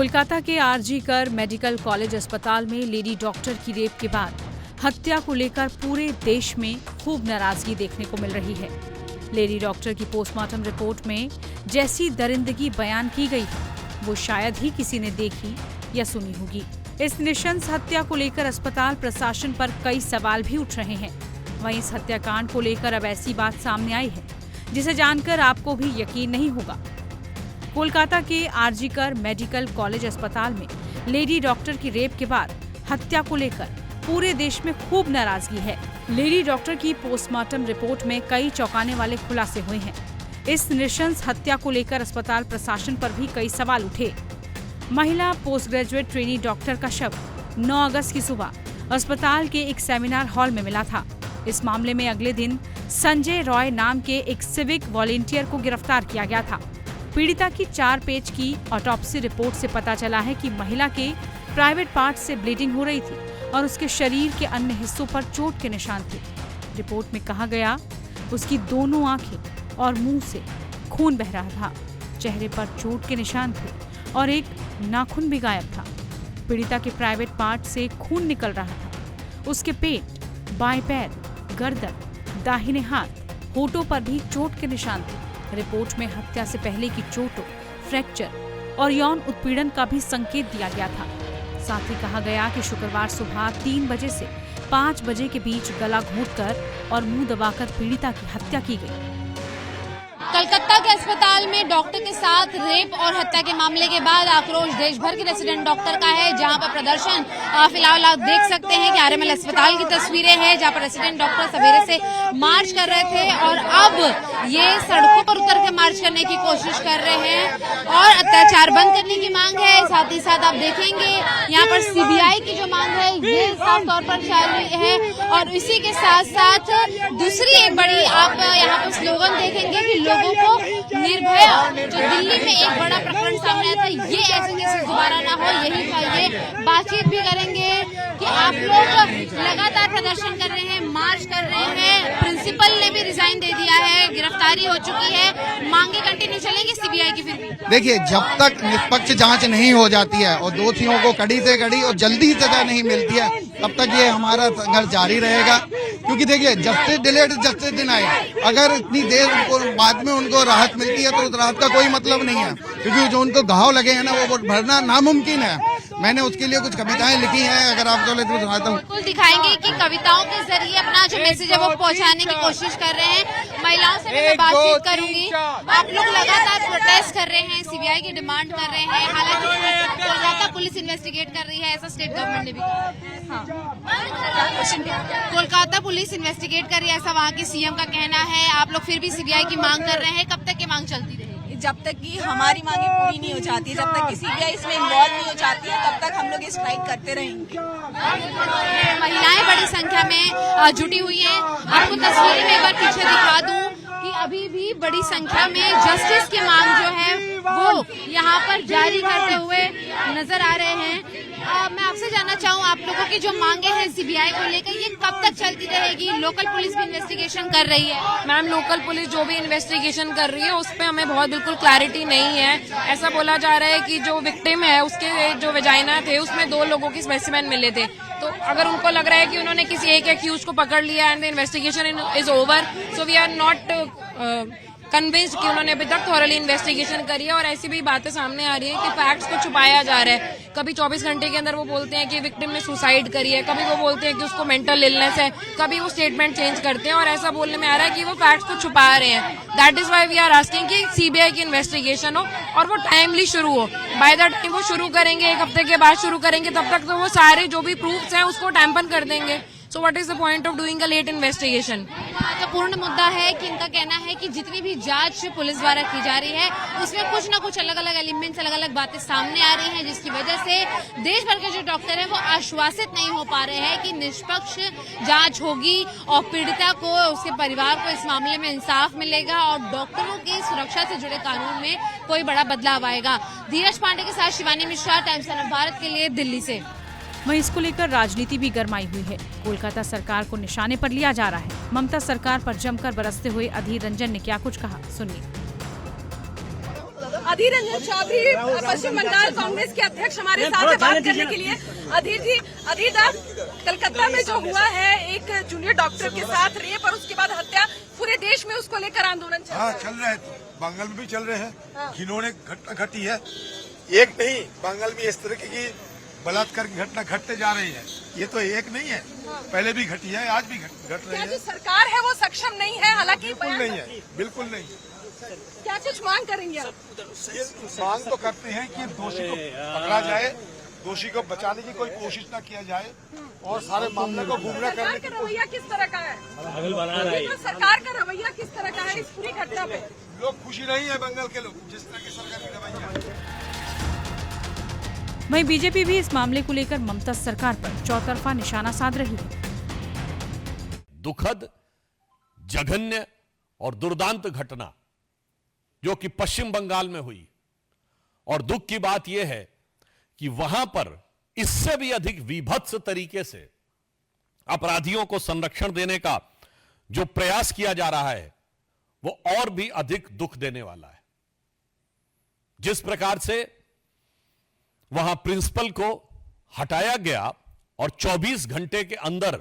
कोलकाता के आरजी कर medical college अस्पताल में लेडी डॉक्टर की रेप के बाद हत्या को लेकर पूरे देश में खूब नाराजगी देखने को मिल रही है। लेडी डॉक्टर की पोस्टमार्टम रिपोर्ट में जैसी दरिंदगी बयान की गई है वो शायद ही किसी ने देखी या सुनी होगी। इस नृशंस हत्या को लेकर अस्पताल प्रशासन पर कई सवाल भी उठ रहे हैं। वहीं इस हत्याकांड को लेकर अब ऐसी बात सामने आई है जिसे जानकर आपको भी यकीन नहीं होगा। कोलकाता के आरजी कर मेडिकल कॉलेज अस्पताल में लेडी डॉक्टर की रेप के बाद हत्या को लेकर पूरे देश में खूब नाराजगी है। लेडी डॉक्टर की पोस्टमार्टम रिपोर्ट में कई चौंकाने वाले खुलासे हुए हैं। इस नृशंस हत्या को लेकर अस्पताल प्रशासन पर भी कई सवाल उठे। महिला पोस्ट ग्रेजुएट ट्रेनी डॉक्टर का शव 9 अगस्त की सुबह अस्पताल के एक सेमिनार हॉल में मिला था। इस मामले में अगले दिन संजय रॉय नाम के एक सिविक वॉलेंटियर को गिरफ्तार किया गया था। पीड़िता की 4 पेज की ऑटोप्सी रिपोर्ट से पता चला है कि महिला के प्राइवेट पार्ट से ब्लीडिंग हो रही थी और उसके शरीर के अन्य हिस्सों पर चोट के निशान थे। रिपोर्ट में कहा गया उसकी दोनों आंखें और मुंह से खून बह रहा था, चेहरे पर चोट के निशान थे और एक नाखून भी गायब था। पीड़िता के प्राइवेट पार्ट से खून निकल रहा था। उसके पेट, बाएं पैर, गर्दन, दाहिने हाथ, होठों पर भी चोट के निशान थे। रिपोर्ट में हत्या से पहले की चोटों, फ्रैक्चर और यौन उत्पीड़न का भी संकेत दिया गया था। साथ ही कहा गया कि शुक्रवार सुबह 3 बजे से 5 बजे के बीच गला घोंटकर और मुंह दबाकर पीड़िता की हत्या की गई। कलकत्ता के अस्पताल में डॉक्टर के साथ रेप और हत्या के मामले के बाद आक्रोश देश भर के रेसिडेंट डॉक्टर का है, जहां पर प्रदर्शन फिलहाल आप देख सकते हैं कि आरएमएल अस्पताल की तस्वीरें हैं, जहां पर रेसिडेंट डॉक्टर सवेरे से मार्च कर रहे थे और अब ये सड़कों पर उतर के मार्च करने की कोशिश कर रहे हैं और अत्याचार बंद करने की मांग है। साथ ही साथ आप देखेंगे यहाँ पर सीबीआई की जो मांग है ये साफ तौर पर जारी है और इसी के साथ साथ दूसरी एक बड़ी आप यहाँ पर स्लोगन देखेंगे कि लोगों को निर्भया, जो दिल्ली में एक बड़ा प्रकरण सामने आया था, ये ऐसे केसेस दोबारा ना हो, यही चाहिए। बातचीत भी करेंगे कि आप लोग लगातार प्रदर्शन कर रहे हैं, मार्च कर रहे हैं, प्रिंसिपल ने भी रिजाइन दे दिया है, गिरफ्तारी हो चुकी है, मांगे कंटिन्यू चलेंगी सीबीआई की। फिर देखिए, जब तक निष्पक्ष जांच नहीं हो जाती है और दोषियों को कड़ी से कड़ी और जल्दी सजा नहीं मिलती है, तब तक ये हमारा संघर्ष जारी रहेगा। क्योंकि देखिए, जस्टिस डिलेड जस्टिस डिनाइड, अगर इतनी देर उनको बाद में उनको राहत मिलती है तो उस राहत का कोई मतलब नहीं है, क्योंकि जो उनको घाव लगे हैं ना वो भरना नामुमकिन है। मैंने उसके लिए कुछ कविताएं लिखी हैं, अगर आप तो सुनाता हूँ। बिल्कुल दिखाएंगे कि कविताओं के जरिए अपना जो मैसेज है वो पहुंचाने की कोशिश कर रहे हैं। महिलाओं से भी मैं बातचीत करूंगी। आप लोग लगातार प्रोटेस्ट कर रहे हैं, सीबीआई की डिमांड कर रहे हैं, हालांकि कोलकाता पुलिस इन्वेस्टिगेट कर रही है, ऐसा स्टेट गवर्नमेंट ने भी कोलकाता पुलिस इन्वेस्टिगेट कर रही है, ऐसा वहाँ के सीएम का कहना है। आप लोग फिर भी सीबीआई की मांग कर रहे हैं, कब तक ये मांग चलती रहेगी? जब तक कि हमारी मांगे पूरी नहीं हो जाती, जब तक कि सीबीआई इसमें इन्वॉल्व नहीं हो जाती है, तब तक हम लोग स्ट्राइक करते रहेंगे। महिलाएं बड़ी संख्या में जुटी हुई हैं। आपको तस्वीरें में एक बार पीछे दिखा दूं कि अभी भी बड़ी संख्या में जस्टिस की मांग जो है वो यहाँ पर जारी करते हुए नजर आ रहे हैं। मैं आपसे जानना चाहूँ, आप लोगों की जो मांगे हैं सीबीआई को लेकर, ये कब तक चलती रहेगी? लोकल पुलिस भी इन्वेस्टिगेशन कर रही है। मैम, लोकल पुलिस जो भी इन्वेस्टिगेशन कर रही है उस पर हमें बहुत बिल्कुल क्लैरिटी नहीं है। ऐसा बोला जा रहा है कि जो विक्टिम है उसके जो वेजाइना थे उसमें 2 लोगों के स्पेसिमेन मिले थे, तो अगर उनको लग रहा है कि उन्होंने किसी एक एक्यूज को पकड़ लिया and the investigation is over, so we are not convinced कि उन्होंने अभी तक थॉरली इन्वेस्टिगेशन करी है। और ऐसी भी बातें सामने आ रही है कि फैक्ट्स को छुपाया जा रहा है। कभी 24 घंटे के अंदर वो बोलते हैं कि विक्टिम ने सुसाइड करी है, कभी वो बोलते हैं कि उसको मेंटल इलनेस है, कभी वो स्टेटमेंट चेंज करते हैं और ऐसा बोलने में आ रहा है कि वो फैक्ट्स को छुपा रहे हैं। That is why we are asking कि सीबीआई की इन्वेस्टिगेशन हो और वो टाइमली शुरू हो। बाय द टाइम वो शुरू करेंगे, 1 हफ्ते के बाद शुरू करेंगे, तब तक तो वो सारे जो भी प्रूफ्स हैं उसको टैम्पर कर देंगे। So what is the point of doing a late investigation? महत्वपूर्ण मुद्दा है कि इनका कहना है कि जितनी भी जांच पुलिस द्वारा की जा रही है उसमें कुछ न कुछ अलग अलग एलिमेंट्स, अलग अलग बातें सामने आ रही हैं, जिसकी वजह से देश भर के जो डॉक्टर हैं वो आश्वासित नहीं हो पा रहे हैं कि निष्पक्ष जांच होगी और पीड़िता को, उसके परिवार को इस मामले में इंसाफ मिलेगा और डॉक्टरों की सुरक्षा से जुड़े कानून में कोई बड़ा बदलाव आएगा। धीरज पांडे के साथ शिवानी मिश्रा, टाइम्स ऑफ भारत के लिए, दिल्ली से। वहीं इसको लेकर राजनीति भी गरमाई हुई है। कोलकाता सरकार को निशाने पर लिया जा रहा है। ममता सरकार पर जमकर बरसते हुए अधीर रंजन ने क्या कुछ कहा, सुनिए। अधीर रंजन चौधरी पश्चिम बंगाल कांग्रेस के अध्यक्ष हमारे साथ हैं बात करने के लिए। अधीर जी, अधीर कलकत्ता में जो हुआ है एक जूनियर डॉक्टर के साथ रेप और उसके बाद हत्या, पूरे देश में उसको लेकर आंदोलन चल रहा है। चल रहे हैं, बंगाल में भी चल रहे हैं। घिनौने घटना घटी है, एक नहीं, बंगाल में इस तरह की बलात्कार की घटना घटते जा रही है। ये तो एक नहीं है, पहले भी घटी है, आज भी घट रही है। जो सरकार है वो सक्षम नहीं है, हालांकि बिल्कुल नहीं है, बिल्कुल नहीं। क्या कुछ मांग करेंगे आप? ये मांग तो करते हैं कि दोषी को पकड़ा जाए, दोषी को बचाने की कोई कोशिश न किया जाए और सारे मामले को गुमराह करने की रवैया किस तरह का है? सरकार का रवैया किस तरह का है इस पूरी घटना पे? लोग खुशी नहीं है, बंगाल के लोग, जिस तरह की सरकार की रवैया है। वहीं बीजेपी भी इस मामले को लेकर ममता सरकार पर चौतरफा निशाना साध रही है। दुखद, जघन्य और दुर्दांत घटना जो कि पश्चिम बंगाल में हुई, और दुख की बात यह है कि वहां पर इससे भी अधिक विभत्स तरीके से अपराधियों को संरक्षण देने का जो प्रयास किया जा रहा है वो और भी अधिक दुख देने वाला है। जिस प्रकार से वहां प्रिंसिपल को हटाया गया और 24 घंटे के अंदर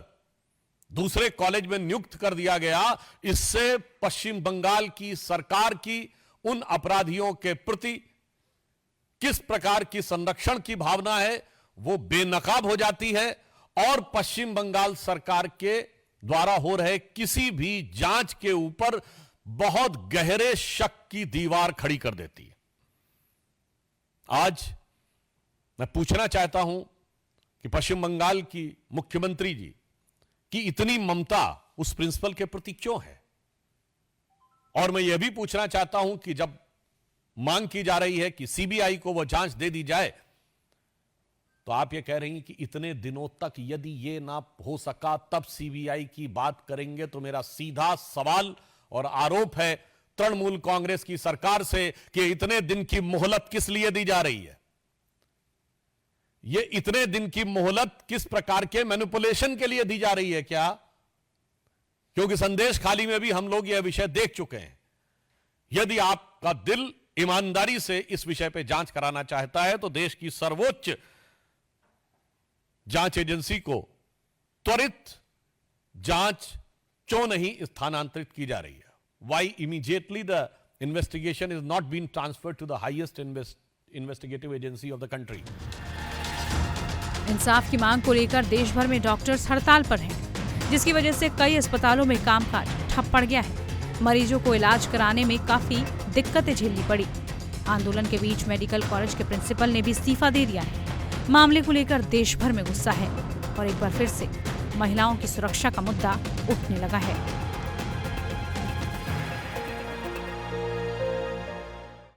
दूसरे कॉलेज में नियुक्त कर दिया गया, इससे पश्चिम बंगाल की सरकार की उन अपराधियों के प्रति किस प्रकार की संरक्षण की भावना है वो बेनकाब हो जाती है और पश्चिम बंगाल सरकार के द्वारा हो रहे किसी भी जांच के ऊपर बहुत गहरे शक की दीवार खड़ी कर देती है। आज मैं पूछना चाहता हूं कि पश्चिम बंगाल की मुख्यमंत्री जी की इतनी ममता उस प्रिंसिपल के प्रति क्यों है, और मैं यह भी पूछना चाहता हूं कि जब मांग की जा रही है कि सीबीआई को वो जांच दे दी जाए, तो आप ये कह रही हैं कि इतने दिनों तक यदि ये ना हो सका तब सीबीआई की बात करेंगे। तो मेरा सीधा सवाल और आरोप है तृणमूल कांग्रेस की सरकार से कि इतने दिन की मोहलत किस लिए दी जा रही है? ये इतने दिन की मोहलत किस प्रकार के मैनिपुलेशन के लिए दी जा रही है क्या? क्योंकि संदेश खाली में भी हम लोग यह विषय देख चुके हैं। यदि आपका दिल ईमानदारी से इस विषय पे जांच कराना चाहता है तो देश की सर्वोच्च जांच एजेंसी को त्वरित जांच क्यों नहीं स्थानांतरित की जा रही है? Why immediately the investigation is not been transferred to the highest investigative agency of the country? इंसाफ की मांग को लेकर देश भर में डॉक्टर्स हड़ताल पर हैं, जिसकी वजह से कई अस्पतालों में कामकाज ठप पड़ गया है। मरीजों को इलाज कराने में काफी दिक्कतें झेलनी पड़ी। आंदोलन के बीच मेडिकल कॉलेज के प्रिंसिपल ने भी इस्तीफा दे दिया है। मामले को लेकर देश भर में गुस्सा है और एक बार फिर से महिलाओं की सुरक्षा का मुद्दा उठने लगा है।